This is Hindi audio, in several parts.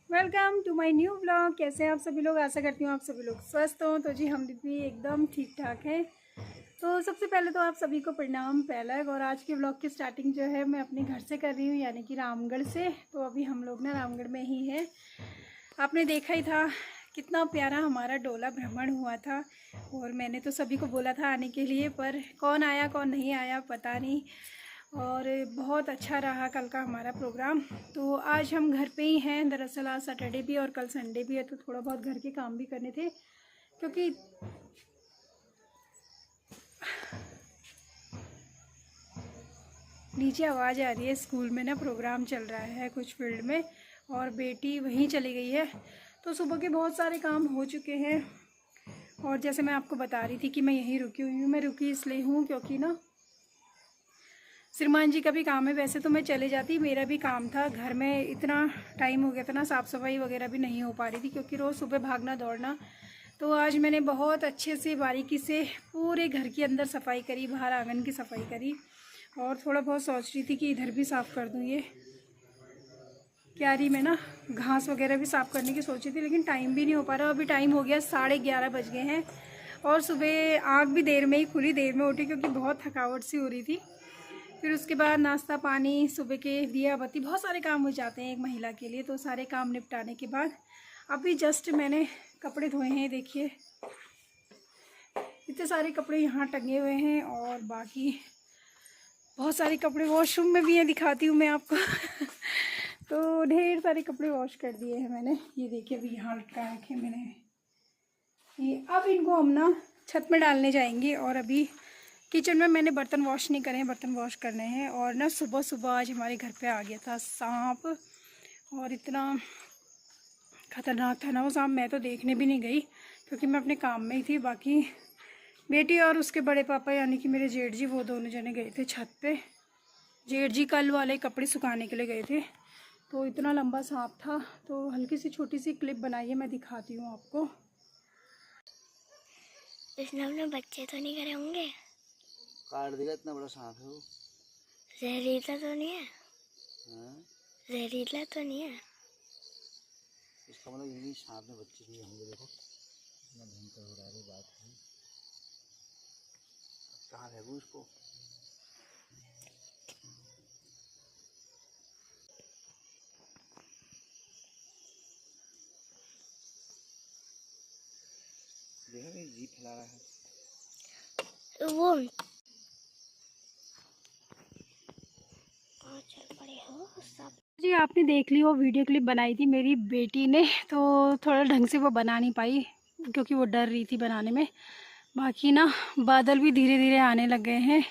Welcome to my new blog. कैसे हैं आप सभी लोग? आशा करती हूँ आप सभी लोग स्वस्थ हों। तो जी हम भी एकदम ठीक ठाक हैं। तो सबसे पहले तो आप सभी को प्रणाम पहला। और आज के ब्लॉग की स्टार्टिंग जो है मैं अपने घर से कर रही हूँ, यानी कि रामगढ़ से। तो अभी हम लोग ना रामगढ़ में ही हैं। आपने देखा ही था कितना प्यारा हमारा डोला भ्रमण हुआ था, और मैंने तो सभी को बोला था आने के लिए, पर कौन आया कौन नहीं आया पता नहीं। और बहुत अच्छा रहा कल का हमारा प्रोग्राम। तो आज हम घर पे ही हैं। दरअसल आज सैटरडे भी और कल संडे भी है, तो थोड़ा बहुत घर के काम भी करने थे, क्योंकि नीचे आवाज़ आ रही है। स्कूल में ना प्रोग्राम चल रहा है कुछ फील्ड में, और बेटी वहीं चली गई है। तो सुबह के बहुत सारे काम हो चुके हैं। और जैसे मैं आपको बता रही थी कि मैं यहीं रुकी हुई हूँ। मैं रुकी इसलिए हूँ क्योंकि ना श्रीमान जी का भी काम है। वैसे तो मैं चले जाती, मेरा भी काम था घर में। इतना टाइम हो गया था ना, साफ़ सफाई वगैरह भी नहीं हो पा रही थी, क्योंकि रोज़ सुबह भागना दौड़ना। तो आज मैंने बहुत अच्छे से बारीकी से पूरे घर के अंदर सफाई करी, बाहर आंगन की सफाई करी। और थोड़ा बहुत सोच रही थी कि इधर भी साफ़ कर दूँ। ये क्यारी में ना घास वगैरह भी साफ़ करने की सोची थी, लेकिन टाइम भी नहीं हो पा रहा। अभी टाइम हो गया 11:30 बज गए हैं। और सुबह आँख भी देर में ही खुली, देर में उठी, क्योंकि बहुत थकावट सी हो रही थी। फिर उसके बाद नाश्ता पानी, सुबह के दिया बत्ती, बहुत सारे काम हो जाते हैं एक महिला के लिए। तो सारे काम निपटाने के बाद अभी जस्ट मैंने कपड़े धोए हैं। देखिए इतने सारे कपड़े यहाँ टंगे हुए हैं, और बाकी बहुत सारे कपड़े वॉशरूम में भी हैं, दिखाती हूँ मैं आपको। तो ढेर सारे कपड़े वॉश कर दिए हैं मैंने। ये देखिए अभी यहाँ लटका रखे मैंने ये। अब इनको हम ना छत में डालने जाएंगे। और अभी किचन में मैंने बर्तन वॉश नहीं करे हैं, बर्तन वॉश करने हैं। और ना सुबह सुबह आज हमारे घर पे आ गया था सांप, और इतना ख़तरनाक था ना वो सांप। मैं तो देखने भी नहीं गई, क्योंकि मैं अपने काम में ही थी। बाकी बेटी और उसके बड़े पापा यानी कि मेरे जेठ जी, वो दोनों जने गए थे छत पे। जेठ जी कल वाले कपड़े सुखाने के लिए गए थे। तो इतना लंबा सांप था। तो हल्की सी छोटी सी क्लिप बनाई है, मैं दिखाती हूँ आपको। इसने अपने बच्चे तो नहीं करे होंगे? काट देगा, इतना बड़ा सांप है वो। जहरीला तो नहीं है? हाँ? जहरीला तो नहीं है? इसका मतलब यही सांप ने बच्चे लिए होंगे। देखो इतना भयंकर हो रहा है बात है। कहाँ है वो इसको? देखो ये जीप फैला रहा है वो चल पड़े हो सब। जी आपने देख ली वो वीडियो क्लिप बनाई थी मेरी बेटी ने, तो थोड़ा ढंग से वो बना नहीं पाई, क्योंकि वो डर रही थी बनाने में। बाकी ना बादल भी धीरे धीरे आने लग गए हैं।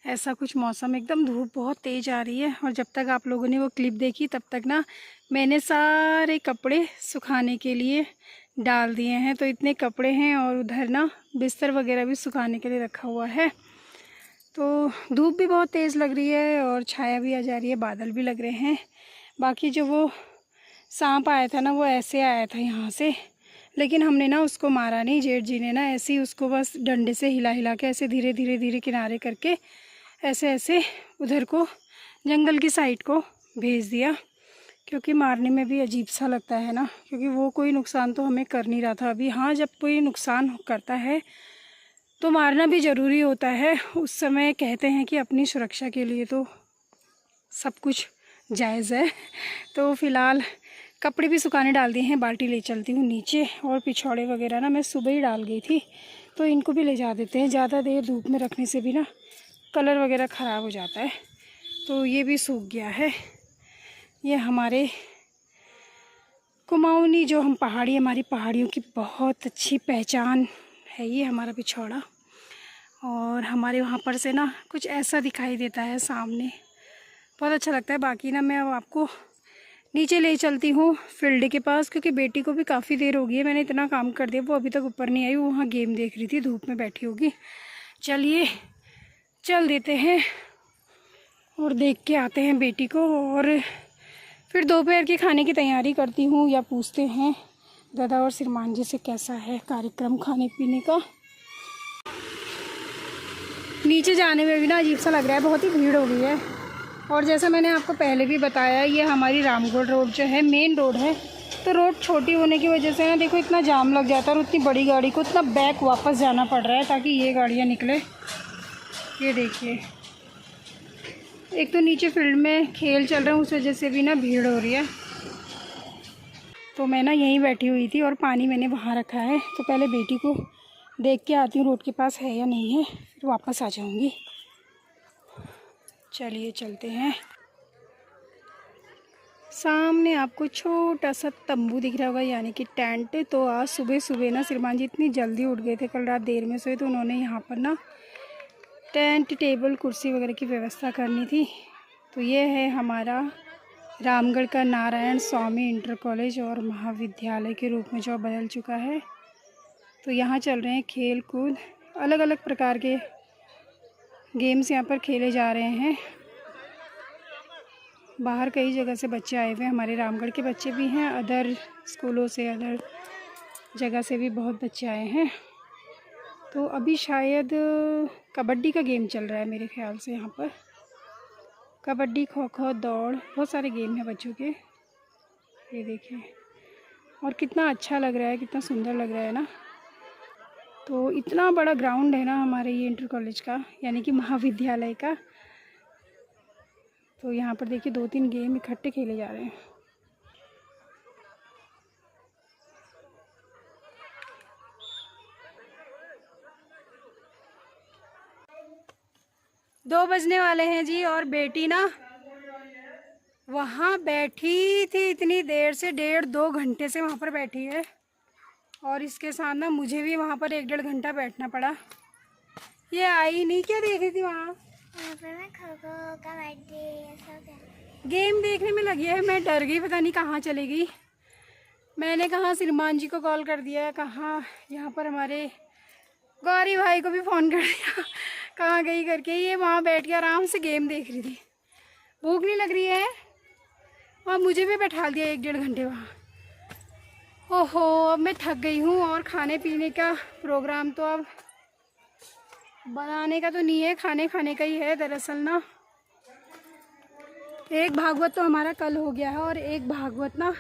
ऐसा कुछ मौसम, एकदम धूप बहुत तेज़ आ रही है। और जब तक आप लोगों ने वो क्लिप देखी तब तक ना मैंने सारे कपड़े सुखाने के लिए डाल दिए हैं। तो इतने कपड़े हैं, और उधर ना बिस्तर वगैरह भी सुखाने के लिए रखा हुआ है। तो धूप भी बहुत तेज़ लग रही है, और छाया भी आ जा रही है, बादल भी लग रहे हैं। बाकी जो वो सांप आया था ना, वो ऐसे आया था यहाँ से, लेकिन हमने ना उसको मारा नहीं। जेठ जी ने ना ऐसे ही उसको बस डंडे से हिला हिला के ऐसे धीरे धीरे धीरे किनारे करके ऐसे ऐसे उधर को जंगल की साइड को भेज दिया, क्योंकि मारने में भी अजीब सा लगता है ना, क्योंकि वो कोई नुकसान तो हमें कर नहीं रहा था अभी। हाँ, जब कोई नुकसान करता है तो मारना भी ज़रूरी होता है। उस समय कहते हैं कि अपनी सुरक्षा के लिए तो सब कुछ जायज़ है। तो फ़िलहाल कपड़े भी सुखाने डाल दिए हैं, बाल्टी ले चलती हूँ नीचे। और पिछौड़े वगैरह ना मैं सुबह ही डाल गई थी, तो इनको भी ले जा देते हैं। ज़्यादा देर धूप में रखने से भी ना कलर वगैरह ख़राब हो जाता है। तो ये भी सूख गया है। ये हमारे कुमाऊनी, जो हम पहाड़ी, हमारी पहाड़ियों की बहुत अच्छी पहचान है ये हमारा पिछौड़ा। और हमारे वहाँ पर से ना कुछ ऐसा दिखाई देता है सामने, बहुत अच्छा लगता है। बाकी ना मैं अब आपको नीचे ले चलती हूँ फील्ड के पास, क्योंकि बेटी को भी काफ़ी देर हो गई है। मैंने इतना काम कर दिया, वो अभी तक ऊपर नहीं आई, वो वहाँ गेम देख रही थी, धूप में बैठी होगी। चलिए चल देते हैं और देख के आते हैं बेटी को। और फिर दोपहर के खाने की तैयारी करती हूँ, या पूछते हैं दादा और श्रीमान जी से कैसा है कार्यक्रम खाने पीने का। नीचे जाने में भी ना अजीब सा लग रहा है, बहुत ही भीड़ हो गई है। और जैसा मैंने आपको पहले भी बताया, ये हमारी रामगढ़ रोड जो है मेन रोड है, तो रोड छोटी होने की वजह से ना देखो इतना जाम लग जाता है और उतनी बड़ी गाड़ी को इतना बैक वापस जाना पड़ रहा है ताकि ये गाड़ियाँ निकले। ये देखिए, एक तो नीचे फील्ड में खेल चल रहा है, उस वजह से भी ना भीड़ हो रही है। तो मैं ना यहीं बैठी हुई थी और पानी मैंने वहाँ रखा है, तो पहले बेटी को देख के आती हूँ रोड के पास है या नहीं है, फिर वापस आ जाऊँगी। चलिए चलते हैं। सामने आपको छोटा सा तंबू दिख रहा होगा, यानी कि टेंट। तो आज सुबह सुबह ना श्रीमान जी इतनी जल्दी उठ गए थे, कल रात देर में सोए, तो उन्होंने यहाँ पर ना टेंट, टेबल, कुर्सी वगैरह की व्यवस्था करनी थी। तो ये है हमारा रामगढ़ का नारायण स्वामी इंटर कॉलेज और महाविद्यालय के रूप में जो बदल चुका है। तो यहाँ चल रहे हैं खेल कूद, अलग अलग प्रकार के गेम्स यहाँ पर खेले जा रहे हैं। बाहर कई जगह से बच्चे आए हुए हैं, हमारे रामगढ़ के बच्चे भी हैं, अदर स्कूलों से, अदर जगह से भी बहुत बच्चे आए हैं। तो अभी शायद कबड्डी का गेम चल रहा है मेरे ख्याल से। यहाँ पर कबड्डी, खो खो, दौड़, बहुत सारे गेम हैं बच्चों के। ये देखिए, और कितना अच्छा लग रहा है, कितना सुंदर लग रहा है ना। तो इतना बड़ा ग्राउंड है ना हमारे ये इंटर कॉलेज का, यानी कि महाविद्यालय का। तो यहाँ पर देखिए 2-3 गेम इकट्ठे खेले जा रहे हैं। दो बजने वाले हैं जी, और बेटी ना वहाँ बैठी थी इतनी देर से, 1.5-2 घंटे से वहाँ पर बैठी है। और इसके साथ ना मुझे भी वहाँ पर 1-1.5 घंटा बैठना पड़ा। ये आई नहीं, क्या देख रही थी वहाँ? मैं खो खो, कबड्डी, ये सब गेम देखने में लगी है। मैं डर गई, पता नहीं कहाँ चली गई। मैंने कहा श्रीमान जी को कॉल कर दिया, कहाँ यहाँ पर हमारे गौरी भाई को भी फ़ोन कर दिया, कहाँ गई करके। ये वहाँ बैठ के आराम से गेम देख रही थी। भूख नहीं लग रही है? और मुझे भी बैठा दिया 1-1.5 घंटे वहाँ। ओहो, अब मैं थक गई हूँ। और खाने पीने का प्रोग्राम तो अब बनाने का तो नहीं है, खाने का ही है। दरअसल ना एक भागवत तो हमारा कल हो गया है, और एक भागवत ना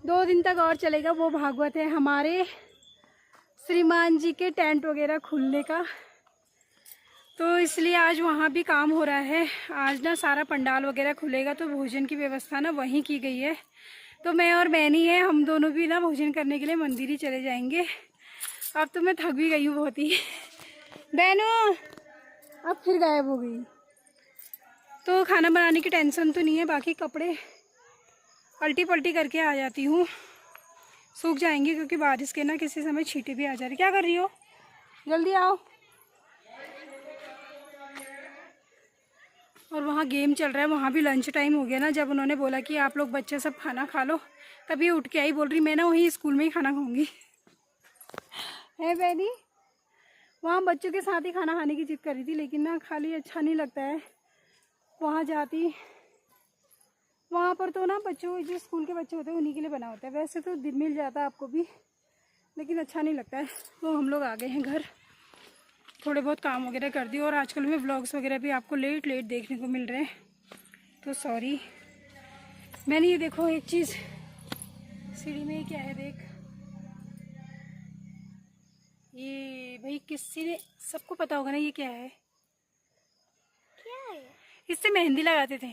2 दिन तक और चलेगा। वो भागवत है हमारे श्रीमान जी के टेंट वगैरह खुलने का। तो इसलिए आज वहाँ भी काम हो रहा है। आज ना सारा पंडाल वगैरह खुलेगा, तो भोजन की व्यवस्था ना वहीं की गई है। तो मैं और बहनी है, हम दोनों भी ना भोजन करने के लिए मंदिर ही चले जाएंगे। अब तो मैं थक भी गई हूँ बहुत ही। बहनू अब फिर गायब हो गई। तो खाना बनाने की टेंशन तो नहीं है, बाकी कपड़े पलटी पलटी करके आ जाती हूँ, सूख जाएंगे, क्योंकि बारिश के ना किसी समय छींटे भी आ जा रही। क्या कर रही हो? जल्दी आओ। और वहाँ गेम चल रहा है, वहाँ भी लंच टाइम हो गया ना। जब उन्होंने बोला कि आप लोग बच्चे सब खाना खा लो, तभी उठ के आई, बोल रही मैं ना वहीं स्कूल में ही खाना खाऊंगी। है बहनी, वहाँ बच्चों के साथ ही खाना खाने की जिद कर रही थी, लेकिन ना खाली अच्छा नहीं लगता है। वहाँ जाती, वहाँ पर तो ना बच्चों, जो स्कूल के बच्चे होते हैं उन्हीं के लिए बना होता है। वैसे तो मिल जाता है आपको भी, लेकिन अच्छा नहीं लगता है। तो हम लोग आ गए हैं घर, थोड़े बहुत काम वगैरह कर दिए। और आजकल में व्लॉग्स वगैरह भी आपको लेट देखने को मिल रहे हैं, तो सॉरी। मैंने ये देखो एक चीज़ सीढ़ी में, क्या है देख, ये भाई किसी ने, सबको पता होगा ना ये क्या है? क्या है? इससे मेहंदी लगाते थे।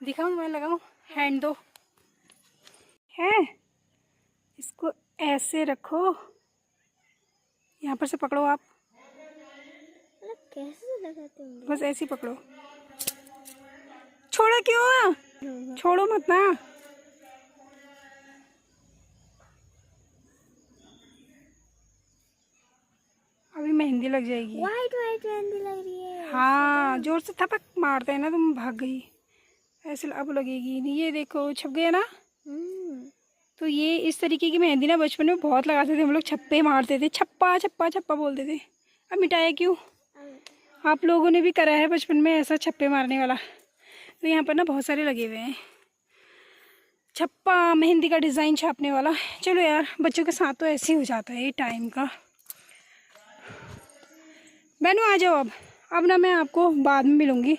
दिखाऊं? मैं लगाऊं? हैंड दो है। इसको ऐसे रखो, यहाँ पर से पकड़ो आप, कैसे लगाते होंगे? बस ऐसे ही पकड़ो। छोड़ो क्यों? छोड़ो मत ना। अभी मेहंदी लग जाएगी। वाइट वाइट मेहंदी लग रही है। हाँ, जोर से थपक मारते हैं ना, तुम भाग गई। ऐसे अब लगेगी नहीं। ये देखो छप गया ना। तो ये इस तरीके की मेहंदी ना बचपन में बहुत लगाते थे हम लोग, छप्पे मारते थे, छप्पा छप्पा छप्पा बोलते थे। अब मिटाया क्यों? आप लोगों ने भी करा है बचपन में ऐसा छप्पे मारने वाला? तो यहाँ पर ना बहुत सारे लगे हुए हैं, छप्पा, मेहंदी का डिज़ाइन छापने वाला। चलो यार, बच्चों के साथ तो ऐसे ही हो जाता है ये टाइम का। बहनू आ जाओ। अब ना मैं आपको बाद में मिलूँगी,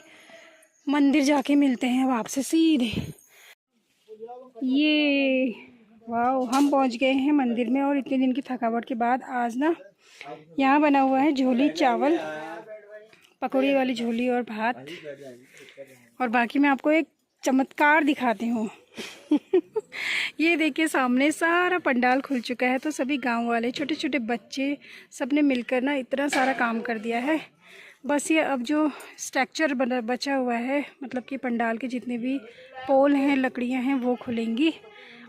मंदिर जाके मिलते हैं अब आपसे सीधे। ये वाह, हम पहुंच गए हैं मंदिर में और इतने दिन की थकावट के बाद आज ना यहाँ बना हुआ है झोली चावल, पकौड़ी वाली झोली और भात। और बाकी मैं आपको एक चमत्कार दिखाती हूँ। ये देखिए सामने सारा पंडाल खुल चुका है। तो सभी गांव वाले छोटे छोटे बच्चे सब ने मिलकर ना इतना सारा काम कर दिया है। बस ये अब जो स्ट्रक्चर बचा हुआ है, मतलब कि पंडाल के जितने भी पोल हैं, लकड़ियां हैं, वो खुलेंगी।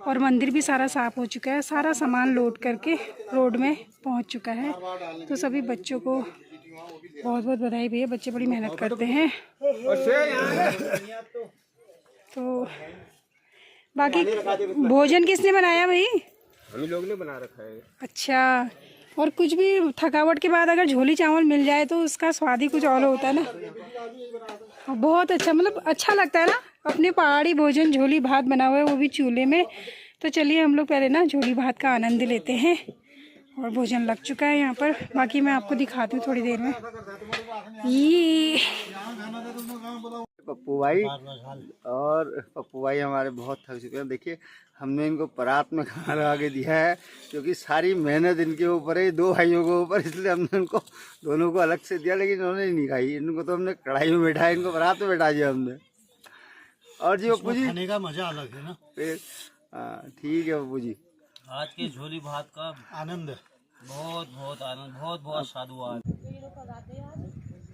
और मंदिर भी सारा साफ़ हो चुका है, सारा सामान लोड करके रोड में पहुंच चुका है। तो सभी बच्चों को बहुत बहुत बधाई भैया, बच्चे बड़ी मेहनत करते हैं। तो बाकी भोजन किसने बनाया भाई? हम ही लोग ने बना रखा है। अच्छा, और कुछ भी थकावट के बाद अगर झोली चावल मिल जाए तो उसका स्वाद ही कुछ और होता है ना। बहुत अच्छा, मतलब अच्छा लगता है ना, अपने पहाड़ी भोजन झोली भात बना हुआ है, वो भी चूल्हे में। तो चलिए हम लोग पहले ना झोली भात का आनंद लेते हैं। और भोजन लग चुका है यहाँ पर, बाकी मैं आपको दिखाती हूँ थोड़ी देर में। ये पप्पू भाई, और पप्पू भाई हमारे बहुत थक चुके हैं। देखिए हमने इनको परात में खाना लगा के दिया है, क्योंकि सारी मेहनत इनके ऊपर है, दो भाइयों के ऊपर, इसलिए हमने इनको दोनों को अलग से दिया। लेकिन इन्होंने नहीं खाई, इनको तो हमने कढ़ाई में बैठाया, इनको परात में बैठा दिया हमने। और जी पप्पू जी, खाने का मजा अलग है ना। हाँ ठीक है पप्पू जी। आज के झोली भात का आनंद, बहुत बहुत आनंद, बहुत बहुत साधुवाद।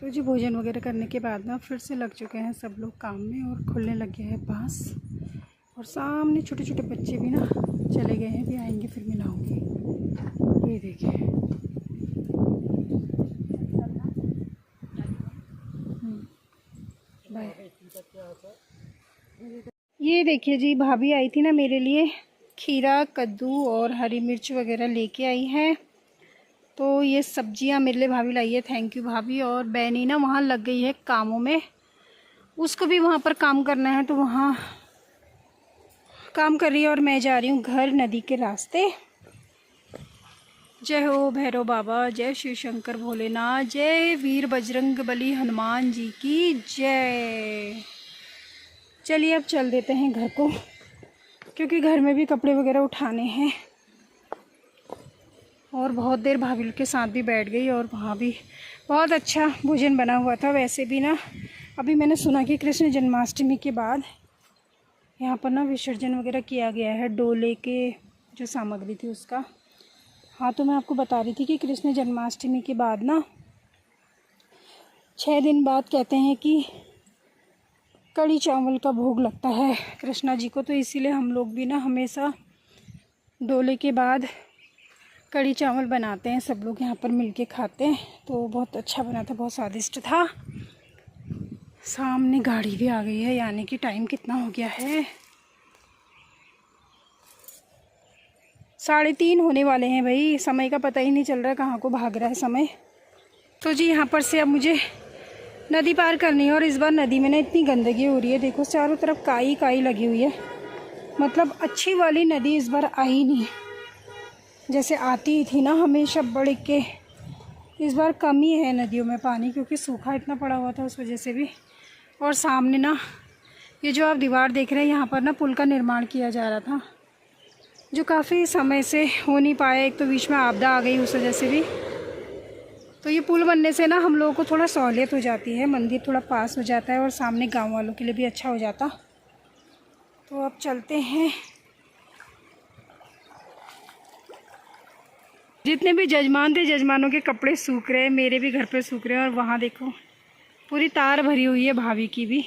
तो जी भोजन वगैरह करने के बाद ना फिर से लग चुके हैं सब लोग काम में और खुलने लग गया है बांस। और सामने छोटे छोटे बच्चे भी ना चले गए हैं, भी आएंगे फिर मिलाऊंगी। ये देखिए बाय। ये देखिए जी, भाभी आई थी ना मेरे लिए खीरा, कद्दू और हरी मिर्च वगैरह लेके आई है। तो ये सब्जियां मेरे लिए भाभी लाई है, थैंक यू भाभी। और बहनी ना वहाँ लग गई है कामों में, उसको भी वहाँ पर काम करना है, तो वहाँ काम कर रही है। और मैं जा रही हूँ घर नदी के रास्ते। जय हो भैरव बाबा, जय शिव शंकर भोलेनाथ, जय वीर बजरंग बली हनुमान जी की जय। चलिए अब चल देते हैं घर को, क्योंकि घर में भी कपड़े वगैरह उठाने हैं। और बहुत देर भाभी के साथ भी बैठ गई, और वहाँ भी बहुत अच्छा भोजन बना हुआ था। वैसे भी ना अभी मैंने सुना कि कृष्ण जन्माष्टमी के बाद यहाँ पर ना विसर्जन वगैरह किया गया है, डोले के जो सामग्री थी उसका। हाँ, तो मैं आपको बता रही थी कि कृष्ण जन्माष्टमी के बाद ना 6 दिन बाद कहते हैं कि कड़ी चावल का भोग लगता है कृष्णा जी को। तो इसीलिए हम लोग भी ना हमेशा डोले के बाद कड़ी चावल बनाते हैं, सब लोग यहाँ पर मिलके खाते हैं। तो बहुत अच्छा बना था, बहुत स्वादिष्ट था। सामने गाड़ी भी आ गई है, यानी कि टाइम कितना हो गया है, 3:30 होने वाले हैं भाई। समय का पता ही नहीं चल रहा है, कहाँ को भाग रहा है समय। तो जी यहाँ पर से अब मुझे नदी पार करनी है। और इस बार नदी में ना इतनी गंदगी हो रही है, देखो चारों तरफ काई काई लगी हुई है। मतलब अच्छी वाली नदी इस बार आई नहीं, जैसे आती थी ना हमेशा बढ़ के। इस बार कमी है नदियों में पानी, क्योंकि सूखा इतना पड़ा हुआ था, उस वजह से भी। और सामने ना ये जो आप दीवार देख रहे हैं, यहाँ पर ना पुल का निर्माण किया जा रहा था, जो काफ़ी समय से हो नहीं पाया। एक तो बीच में आपदा आ गई, उस वजह से भी। तो ये पुल बनने से ना हम लोगों को थोड़ा सहूलियत हो जाती है, मंदिर थोड़ा पास हो जाता है, और सामने गांव वालों के लिए भी अच्छा हो जाता। तो अब चलते हैं। जितने भी जजमान थे, जजमानों के कपड़े सूख रहे हैं, मेरे भी घर पे सूख रहे हैं। और वहाँ देखो पूरी तार भरी हुई है भाभी की भी।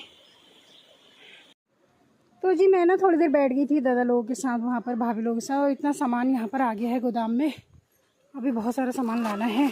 तो जी मैं ना थोड़ी देर बैठ गई थी दादा लोगों के साथ, वहाँ पर भाभी लोगों के साथ। और इतना सामान यहाँ पर आ गया है गोदाम में, अभी बहुत सारा सामान लाना है।